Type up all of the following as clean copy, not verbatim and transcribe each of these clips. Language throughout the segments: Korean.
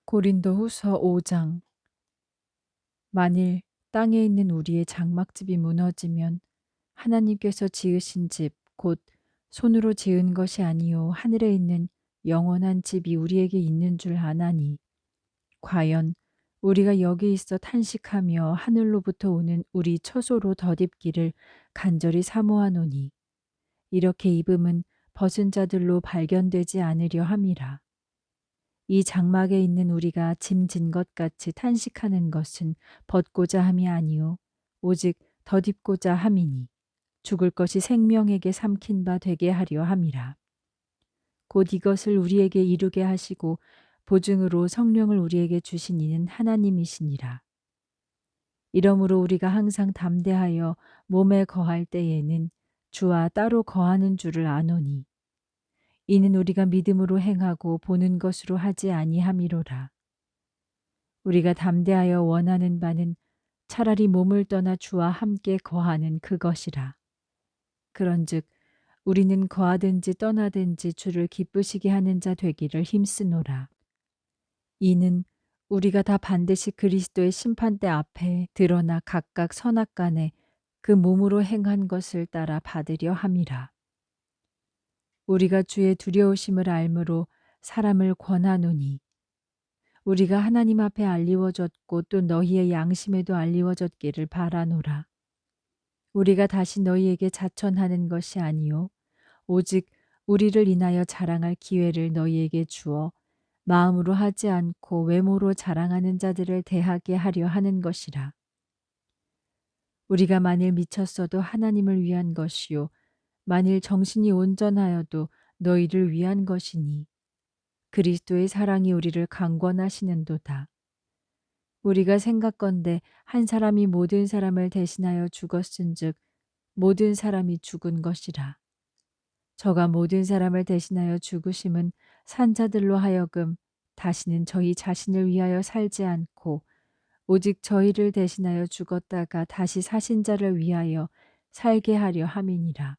고린도후서 5장. 만일 땅에 있는 우리의 장막집이 무너지면 하나님께서 지으신 집 곧 손으로 지은 것이 아니요 하늘에 있는 영원한 집이 우리에게 있는 줄 아나니, 과연 우리가 여기 있어 탄식하며 하늘로부터 오는 우리 처소로 덧입기를 간절히 사모하노니, 이렇게 입음은 벗은 자들로 발견되지 않으려 함이라. 이 장막에 있는 우리가 짐진 것 같이 탄식하는 것은 벗고자 함이 아니요 오직 덧입고자 함이니, 죽을 것이 생명에게 삼킨 바 되게 하려 함이라. 곧 이것을 우리에게 이루게 하시고 보증으로 성령을 우리에게 주신 이는 하나님이시니라. 이러므로 우리가 항상 담대하여 몸에 거할 때에는 주와 따로 거하는 줄을 아노니, 이는 우리가 믿음으로 행하고 보는 것으로 하지 아니함이로라. 우리가 담대하여 원하는 바는 차라리 몸을 떠나 주와 함께 거하는 그것이라. 그런즉 우리는 거하든지 떠나든지 주를 기쁘시게 하는 자 되기를 힘쓰노라. 이는 우리가 다 반드시 그리스도의 심판대 앞에 드러나 각각 선악간에 그 몸으로 행한 것을 따라 받으려 함이라. 우리가 주의 두려우심을 알므로 사람을 권하노니, 우리가 하나님 앞에 알리워졌고 또 너희의 양심에도 알리워졌기를 바라노라. 우리가 다시 너희에게 자천하는 것이 아니요 오직 우리를 인하여 자랑할 기회를 너희에게 주어 마음으로 하지 않고 외모로 자랑하는 자들을 대하게 하려 하는 것이라. 우리가 만일 미쳤어도 하나님을 위한 것이요 만일 정신이 온전하여도 너희를 위한 것이니, 그리스도의 사랑이 우리를 강권하시는도다. 우리가 생각건대 한 사람이 모든 사람을 대신하여 죽었은즉 모든 사람이 죽은 것이라. 저가 모든 사람을 대신하여 죽으심은 산자들로 하여금 다시는 저희 자신을 위하여 살지 않고 오직 저희를 대신하여 죽었다가 다시 사신 자를 위하여 살게 하려 함이니라.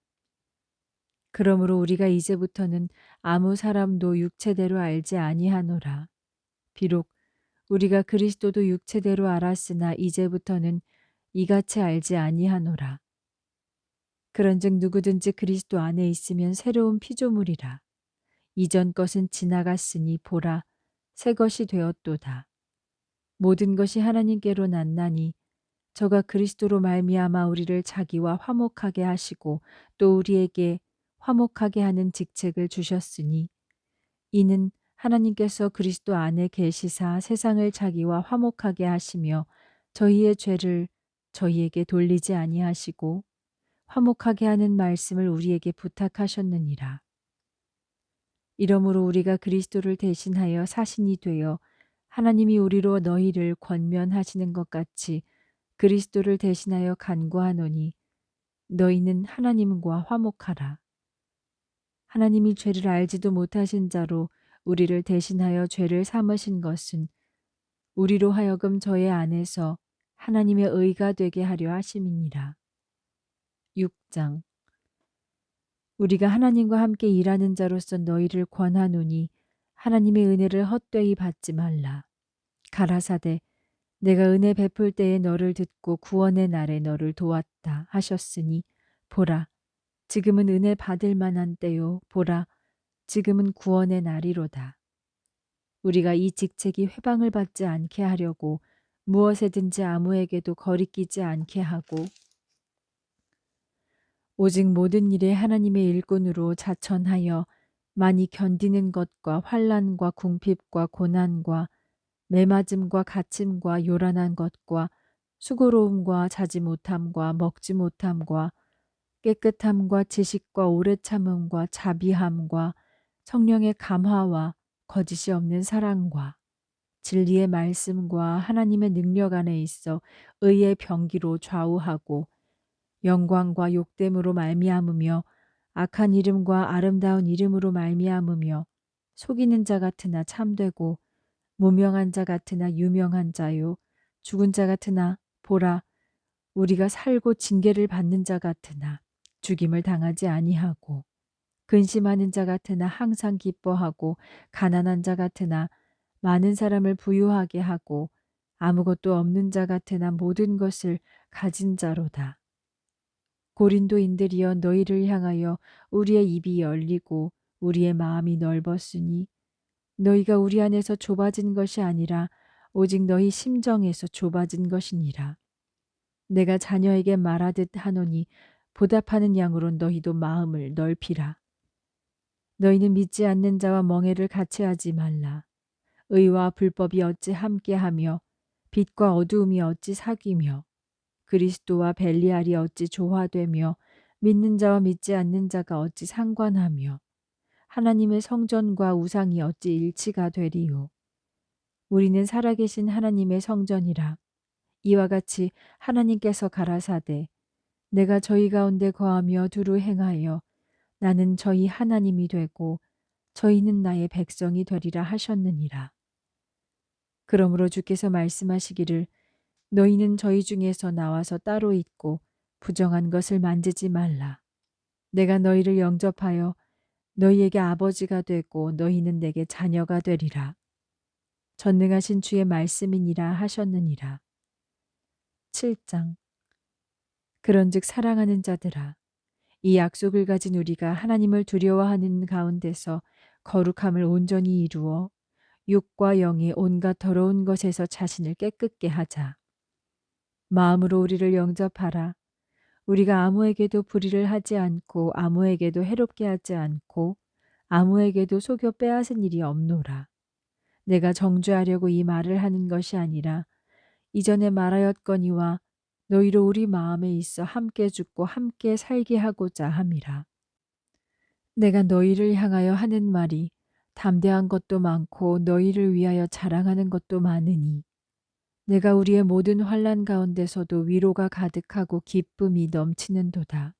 그러므로 우리가 이제부터는 아무 사람도 육체대로 알지 아니하노라. 비록 우리가 그리스도도 육체대로 알았으나 이제부터는 이같이 알지 아니하노라. 그런즉 누구든지 그리스도 안에 있으면 새로운 피조물이라. 이전 것은 지나갔으니 보라, 새 것이 되었도다. 모든 것이 하나님께로 났나니 저가 그리스도로 말미암아 우리를 자기와 화목하게 하시고 또 우리에게 화목하게 하는 직책을 주셨으니, 이는 하나님께서 그리스도 안에 계시사 세상을 자기와 화목하게 하시며 저희의 죄를 저희에게 돌리지 아니하시고 화목하게 하는 말씀을 우리에게 부탁하셨느니라. 이러므로 우리가 그리스도를 대신하여 사신이 되어 하나님이 우리로 너희를 권면하시는 것 같이 그리스도를 대신하여 간구하노니, 너희는 하나님과 화목하라. 하나님이 죄를 알지도 못하신 자로 우리를 대신하여 죄를 삼으신 것은 우리로 하여금 저의 안에서 하나님의 의가 되게 하려 하심이니라. 6장. 우리가 하나님과 함께 일하는 자로서 너희를 권하노니, 하나님의 은혜를 헛되이 받지 말라. 가라사대 내가 은혜 베풀 때에 너를 듣고 구원의 날에 너를 도왔다 하셨으니, 보라 지금은 은혜 받을 만한 때요 보라 지금은 구원의 날이로다. 우리가 이 직책이 회방을 받지 않게 하려고 무엇에든지 아무에게도 거리끼지 않게 하고 오직 모든 일에 하나님의 일꾼으로 자천하여 많이 견디는 것과 환난과 궁핍과 고난과 매맞음과 갇힘과 요란한 것과 수고로움과 자지 못함과 먹지 못함과 깨끗함과 지식과 오래 참음과 자비함과 성령의 감화와 거짓이 없는 사랑과 진리의 말씀과 하나님의 능력 안에 있어 의의 병기로 좌우하고 영광과 욕됨으로 말미암으며 악한 이름과 아름다운 이름으로 말미암으며 속이는 자 같으나 참되고 무명한 자 같으나 유명한 자요 죽은 자 같으나 보라 우리가 살고 징계를 받는 자 같으나 죽임을 당하지 아니하고 근심하는 자 같으나 항상 기뻐하고 가난한 자 같으나 많은 사람을 부유하게 하고 아무것도 없는 자 같으나 모든 것을 가진 자로다. 고린도인들이여 너희를 향하여 우리의 입이 열리고 우리의 마음이 넓었으니 너희가 우리 안에서 좁아진 것이 아니라 오직 너희 심정에서 좁아진 것이니라. 내가 자녀에게 말하듯 하노니 보답하는 양으로 너희도 마음을 넓히라. 너희는 믿지 않는 자와 멍에를 같이 하지 말라. 의와 불법이 어찌 함께하며 빛과 어두움이 어찌 사귀며 그리스도와 벨리알이 어찌 조화되며 믿는 자와 믿지 않는 자가 어찌 상관하며 하나님의 성전과 우상이 어찌 일치가 되리요. 우리는 살아계신 하나님의 성전이라. 이와 같이 하나님께서 가라사대 내가 저희 가운데 거하며 두루 행하여 나는 저희 하나님이 되고 저희는 나의 백성이 되리라 하셨느니라. 그러므로 주께서 말씀하시기를 너희는 저희 중에서 나와서 따로 있고 부정한 것을 만지지 말라. 내가 너희를 영접하여 너희에게 아버지가 되고 너희는 내게 자녀가 되리라. 전능하신 주의 말씀이니라 하셨느니라. 7장. 그런즉 사랑하는 자들아 이 약속을 가진 우리가 하나님을 두려워하는 가운데서 거룩함을 온전히 이루어 육과 영의 온갖 더러운 것에서 자신을 깨끗게 하자. 마음으로 우리를 영접하라. 우리가 아무에게도 불의를 하지 않고 아무에게도 해롭게 하지 않고 아무에게도 속여 빼앗은 일이 없노라. 내가 정죄하려고 이 말을 하는 것이 아니라 이전에 말하였거니와 너희로 우리 마음에 있어 함께 죽고 함께 살게 하고자 함이라. 내가 너희를 향하여 하는 말이 담대한 것도 많고 너희를 위하여 자랑하는 것도 많으니 내가 우리의 모든 환난 가운데서도 위로가 가득하고 기쁨이 넘치는도다.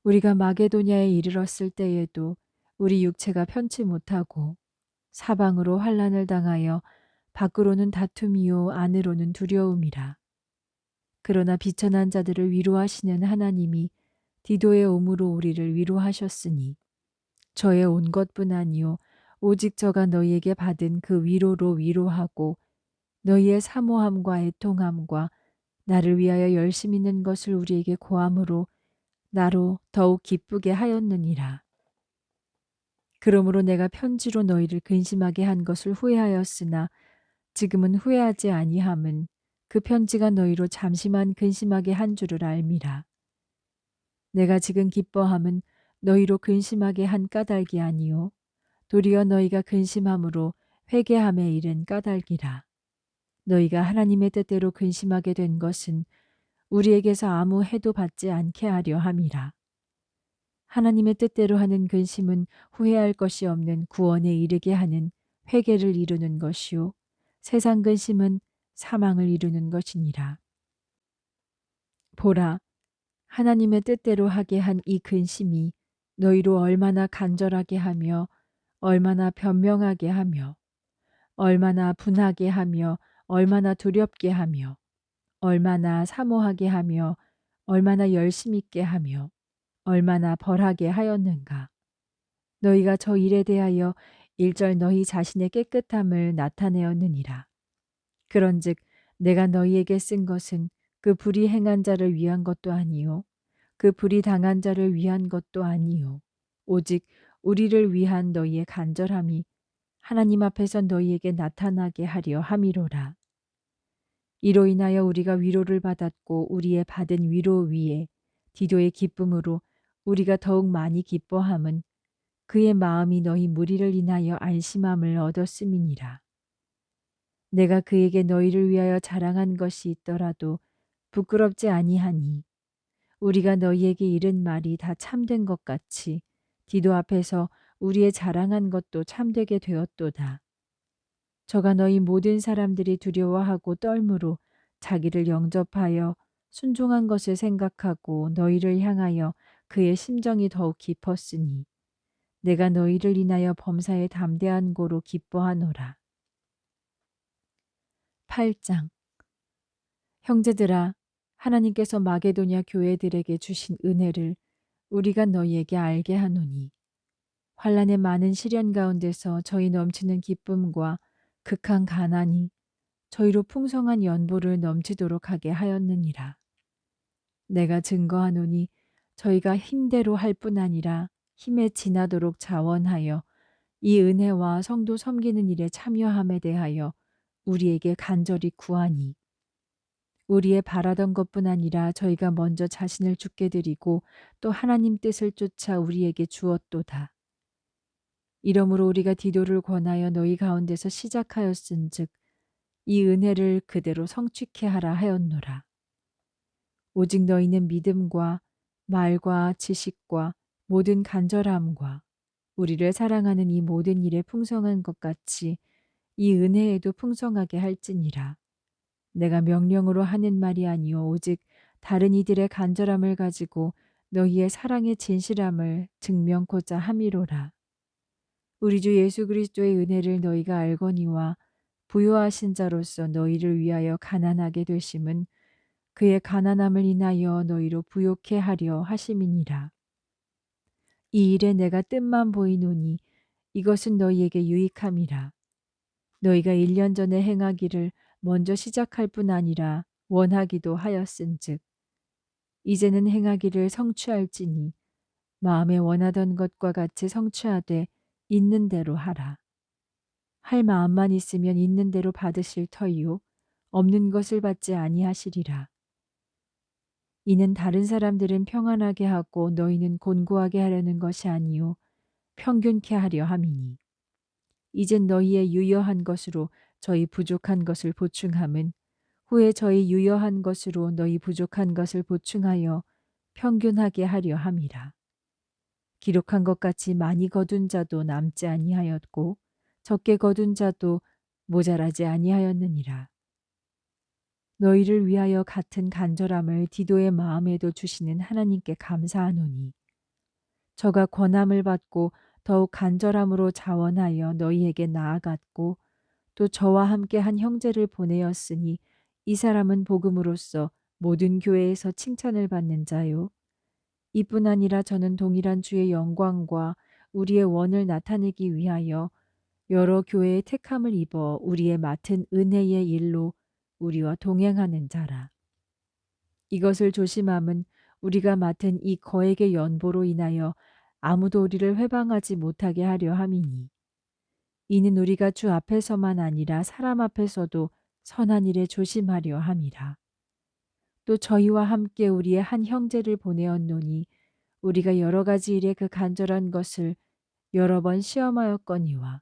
우리가 마게도냐에 이르렀을 때에도 우리 육체가 편치 못하고 사방으로 환난을 당하여 밖으로는 다툼이요 안으로는 두려움이라. 그러나 비천한 자들을 위로하시는 하나님이 디도의 오므로 우리를 위로하셨으니 저의 온 것뿐 아니요 오직 저가 너희에게 받은 그 위로로 위로하고 너희의 사모함과 애통함과 나를 위하여 열심 있는 것을 우리에게 고함으로 나로 더욱 기쁘게 하였느니라. 그러므로 내가 편지로 너희를 근심하게 한 것을 후회하였으나 지금은 후회하지 아니함은 그 편지가 너희로 잠시만 근심하게 한 줄을 알미라. 내가 지금 기뻐함은 너희로 근심하게 한 까닭이 아니요 도리어 너희가 근심함으로 회개함에 이른 까닭이라. 너희가 하나님의 뜻대로 근심하게 된 것은 우리에게서 아무 해도 받지 않게 하려 함이라. 하나님의 뜻대로 하는 근심은 후회할 것이 없는 구원에 이르게 하는 회개를 이루는 것이요 세상 근심은 사망을 이루는 것이니라. 보라, 하나님의 뜻대로 하게 한 이 근심이 너희로 얼마나 간절하게 하며 얼마나 변명하게 하며 얼마나 분하게 하며 얼마나 두렵게 하며 얼마나 사모하게 하며 얼마나 열심 있게 하며 얼마나 벌하게 하였는가. 너희가 저 일에 대하여 일절 너희 자신의 깨끗함을 나타내었느니라. 그런즉 내가 너희에게 쓴 것은 그 불의 행한 자를 위한 것도 아니요 그 불의 당한 자를 위한 것도 아니요 오직 우리를 위한 너희의 간절함이 하나님 앞에서 너희에게 나타나게 하려 함이로라. 이로 인하여 우리가 위로를 받았고 우리의 받은 위로 위에 디도의 기쁨으로 우리가 더욱 많이 기뻐함은 그의 마음이 너희 무리를 인하여 안심함을 얻었음이니라. 내가 그에게 너희를 위하여 자랑한 것이 있더라도 부끄럽지 아니하니 우리가 너희에게 이른 말이 다 참된 것 같이 디도 앞에서 우리의 자랑한 것도 참되게 되었도다. 저가 너희 모든 사람들이 두려워하고 떨므로 자기를 영접하여 순종한 것을 생각하고 너희를 향하여 그의 심정이 더욱 깊었으니 내가 너희를 인하여 범사에 담대한 고로 기뻐하노라. 8장. 형제들아, 하나님께서 마게도냐 교회들에게 주신 은혜를 우리가 너희에게 알게 하노니 환란의 많은 시련 가운데서 저희 넘치는 기쁨과 극한 가난이 저희로 풍성한 연보를 넘치도록 하게 하였느니라. 내가 증거하노니 저희가 힘대로 할 뿐 아니라 힘에 지나도록 자원하여 이 은혜와 성도 섬기는 일에 참여함에 대하여 우리에게 간절히 구하니, 우리의 바라던 것뿐 아니라 저희가 먼저 자신을 주께 드리고 또 하나님 뜻을 쫓아 우리에게 주었도다. 이러므로 우리가 디도를 권하여 너희 가운데서 시작하였은즉 이 은혜를 그대로 성취케 하라 하였노라. 오직 너희는 믿음과 말과 지식과 모든 간절함과 우리를 사랑하는 이 모든 일에 풍성한 것 같이 이 은혜에도 풍성하게 할지니라. 내가 명령으로 하는 말이 아니요 오직 다른 이들의 간절함을 가지고 너희의 사랑의 진실함을 증명코자 함이로라. 우리 주 예수 그리스도의 은혜를 너희가 알거니와 부요하신 자로서 너희를 위하여 가난하게 되심은 그의 가난함을 인하여 너희로 부요케 하려 하심이니라. 이 일에 내가 뜻만 보이노니 이것은 너희에게 유익함이라. 너희가 1년 전에 행하기를 먼저 시작할 뿐 아니라 원하기도 하였은즉 이제는 행하기를 성취할지니 마음에 원하던 것과 같이 성취하되 있는 대로 하라. 할 마음만 있으면 있는 대로 받으실 터이요 없는 것을 받지 아니하시리라. 이는 다른 사람들은 평안하게 하고 너희는 곤고하게 하려는 것이 아니요 평균케 하려 함이니 이젠 너희의 유여한 것으로 저희 부족한 것을 보충함은 후에 저희 유여한 것으로 너희 부족한 것을 보충하여 평균하게 하려 함이라. 기록한 것 같이 많이 거둔 자도 남지 아니하였고 적게 거둔 자도 모자라지 아니하였느니라. 너희를 위하여 같은 간절함을 디도의 마음에도 주시는 하나님께 감사하노니 저가 권함을 받고 더욱 간절함으로 자원하여 너희에게 나아갔고 또 저와 함께 한 형제를 보내었으니 이 사람은 복음으로써 모든 교회에서 칭찬을 받는 자요. 이뿐 아니라 저는 동일한 주의 영광과 우리의 원을 나타내기 위하여 여러 교회의 택함을 입어 우리의 맡은 은혜의 일로 우리와 동행하는 자라. 이것을 조심함은 우리가 맡은 이 거액의 연보로 인하여 아무도 우리를 회방하지 못하게 하려 함이니 이는 우리가 주 앞에서만 아니라 사람 앞에서도 선한 일에 조심하려 함이라. 또 저희와 함께 우리의 한 형제를 보내었노니 우리가 여러 가지 일에 그 간절한 것을 여러 번 시험하였거니와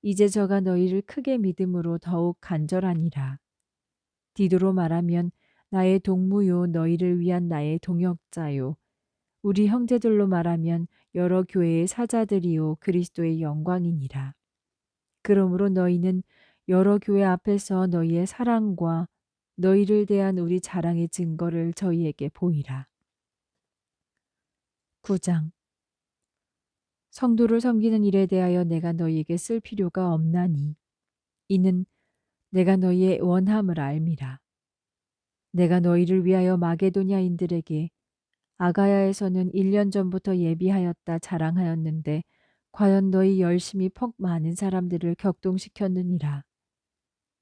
이제 저가 너희를 크게 믿음으로 더욱 간절하니라. 디도로 말하면 나의 동무요 너희를 위한 나의 동역자요 우리 형제들로 말하면 여러 교회의 사자들이요 그리스도의 영광이니라. 그러므로 너희는 여러 교회 앞에서 너희의 사랑과 너희를 대한 우리 자랑의 증거를 저희에게 보이라. 9장. 성도를 섬기는 일에 대하여 내가 너희에게 쓸 필요가 없나니 이는 내가 너희의 원함을 알미라. 내가 너희를 위하여 마게도냐인들에게 아가야에서는 1년 전부터 예비하였다 자랑하였는데 과연 너희 열심히 퍽 많은 사람들을 격동시켰느니라.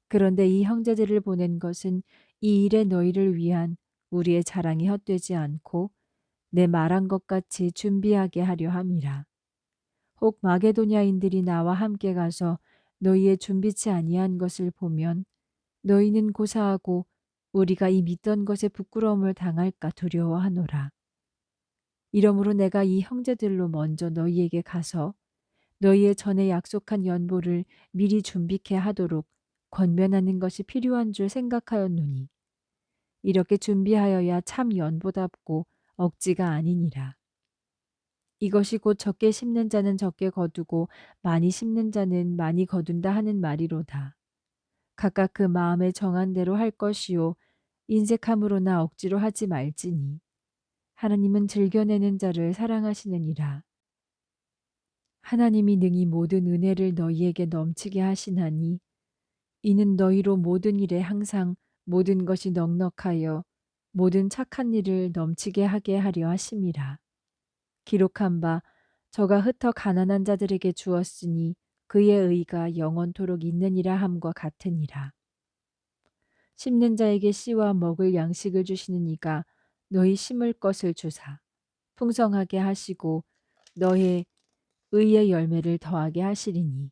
그런데 이 형제들을 보낸 것은 이 일에 너희를 위한 우리의 자랑이 헛되지 않고 내 말한 것 같이 준비하게 하려 함이라. 혹 마게도냐인들이 나와 함께 가서 너희의 준비치 아니한 것을 보면 너희는 고사하고 우리가 이 믿던 것에 부끄러움을 당할까 두려워하노라. 이러므로 내가 이 형제들로 먼저 너희에게 가서 너희의 전에 약속한 연보를 미리 준비케 하도록 권면하는 것이 필요한 줄 생각하였노니 이렇게 준비하여야 참 연보답고 억지가 아니니라. 이것이 곧 적게 심는 자는 적게 거두고 많이 심는 자는 많이 거둔다 하는 말이로다. 각각 그 마음에 정한 대로 할 것이요 인색함으로나 억지로 하지 말지니 하나님은 즐겨내는 자를 사랑하시느니라. 하나님이 능히 모든 은혜를 너희에게 넘치게 하시나니 이는 너희로 모든 일에 항상 모든 것이 넉넉하여 모든 착한 일을 넘치게 하게 하려 하심이라. 기록한 바 저가 흩어 가난한 자들에게 주었으니 그의 의가 영원토록 있느니라 함과 같으니라. 심는 자에게 씨와 먹을 양식을 주시는 이가 너희 심을 것을 주사 풍성하게 하시고 너의 의의 열매를 더하게 하시리니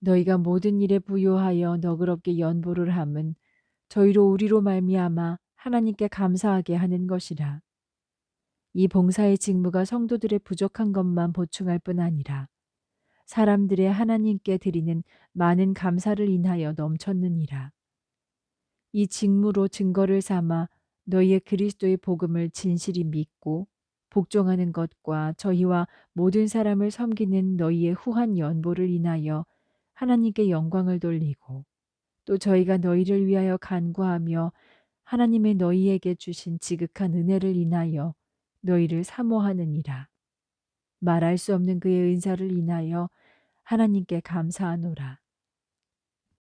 너희가 모든 일에 부요하여 너그럽게 연보를 함은 저희로 우리로 말미암아 하나님께 감사하게 하는 것이라. 이 봉사의 직무가 성도들의 부족한 것만 보충할 뿐 아니라 사람들의 하나님께 드리는 많은 감사를 인하여 넘쳤느니라. 이 직무로 증거를 삼아 너희의 그리스도의 복음을 진실히 믿고 복종하는 것과 저희와 모든 사람을 섬기는 너희의 후한 연보를 인하여 하나님께 영광을 돌리고 또 저희가 너희를 위하여 간구하며 하나님의 너희에게 주신 지극한 은혜를 인하여 너희를 사모하느니라. 말할 수 없는 그의 은사를 인하여 하나님께 감사하노라.